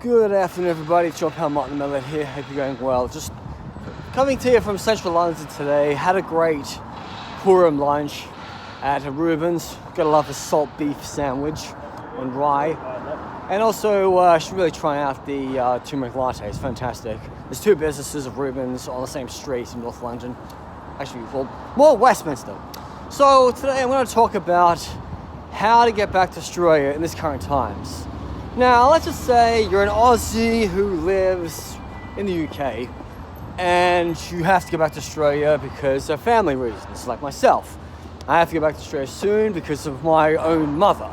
Good afternoon, everybody. It's your pal Martin Miller here. Hope you're going well. Just coming to you from central London today. Had a great Purim lunch at Reuben's. Gotta love a salt beef sandwich and rye. And also, I should really try out the turmeric latte. It's fantastic. There's two businesses of Reuben's on the same street in North London. Actually, well, more Westminster. So today I'm going to talk about how to get back to Australia in these current times. Now, let's just say you're an Aussie who lives in the UK and you have to get back to Australia because of family reasons, like myself. I have to get back to Australia soon because of my own mother.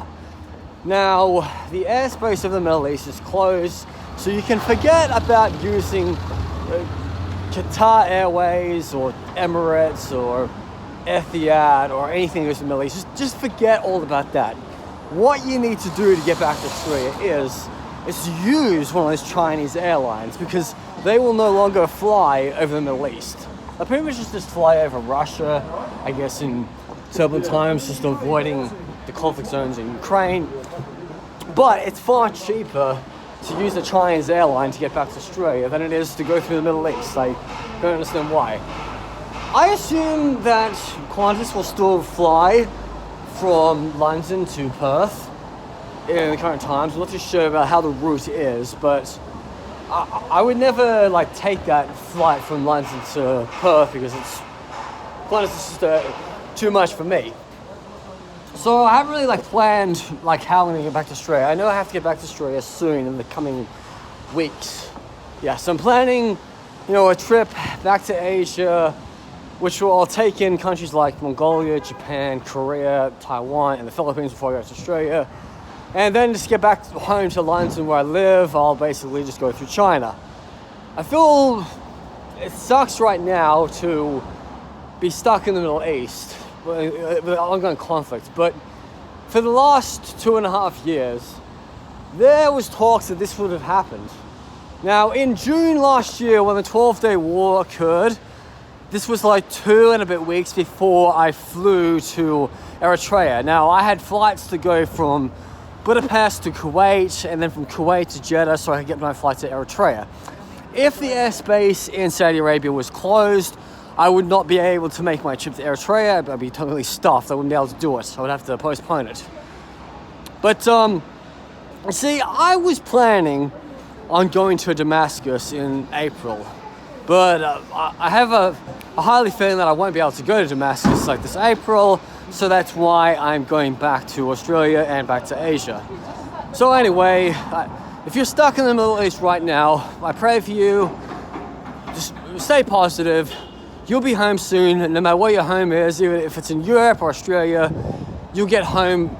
Now, the airspace of the Middle East is closed, so you can forget about using Qatar Airways or Emirates or Etihad or anything in the Middle East. Just forget all about that. What you need to do to get back to Australia is to use one of those Chinese airlines because they will no longer fly over the Middle East. They'll pretty much just fly over Russia, I guess in turbulent times, just avoiding the conflict zones in Ukraine. But it's far cheaper to use a Chinese airline to get back to Australia than it is to go through the Middle East. I don't understand why. I assume that Qantas will still fly from London to Perth in the current times. I'm not too sure about how the route is, but I would never take that flight from London to Perth because Qantas is just too much for me. So I haven't really planned how I'm going to get back to Australia. I know I have to get back to Australia soon in the coming weeks. Yeah, so I'm planning, a trip back to Asia, which will take in countries like Mongolia, Japan, Korea, Taiwan, and the Philippines before I go to Australia. And then just get back home to London where I live, I'll basically just go through China. I feel it sucks right now to be stuck in the Middle East with ongoing conflict, but for the last 2.5 years, there was talks that this would have happened. Now, in June last year, when the 12-day war occurred, this was 2 and a bit weeks before I flew to Eritrea. Now, I had flights to go from Budapest to Kuwait, and then from Kuwait to Jeddah, so I could get my flight to Eritrea. If the airspace in Saudi Arabia was closed, I would not be able to make my trip to Eritrea. I'd be totally stuffed. I wouldn't be able to do it. I would have to postpone it. But, see, I was planning on going to Damascus in April. But I have a highly feeling that I won't be able to go to Damascus this April, so that's why I'm going back to Australia and back to Asia. So anyway, if you're stuck in the Middle East right now, I pray for you. Just stay positive. You'll be home soon, and no matter where your home is, even if it's in Europe or Australia, you'll get home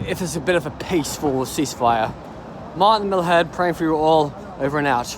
if there's a bit of a peaceful ceasefire. Martin Millhead, praying for you all, over and out.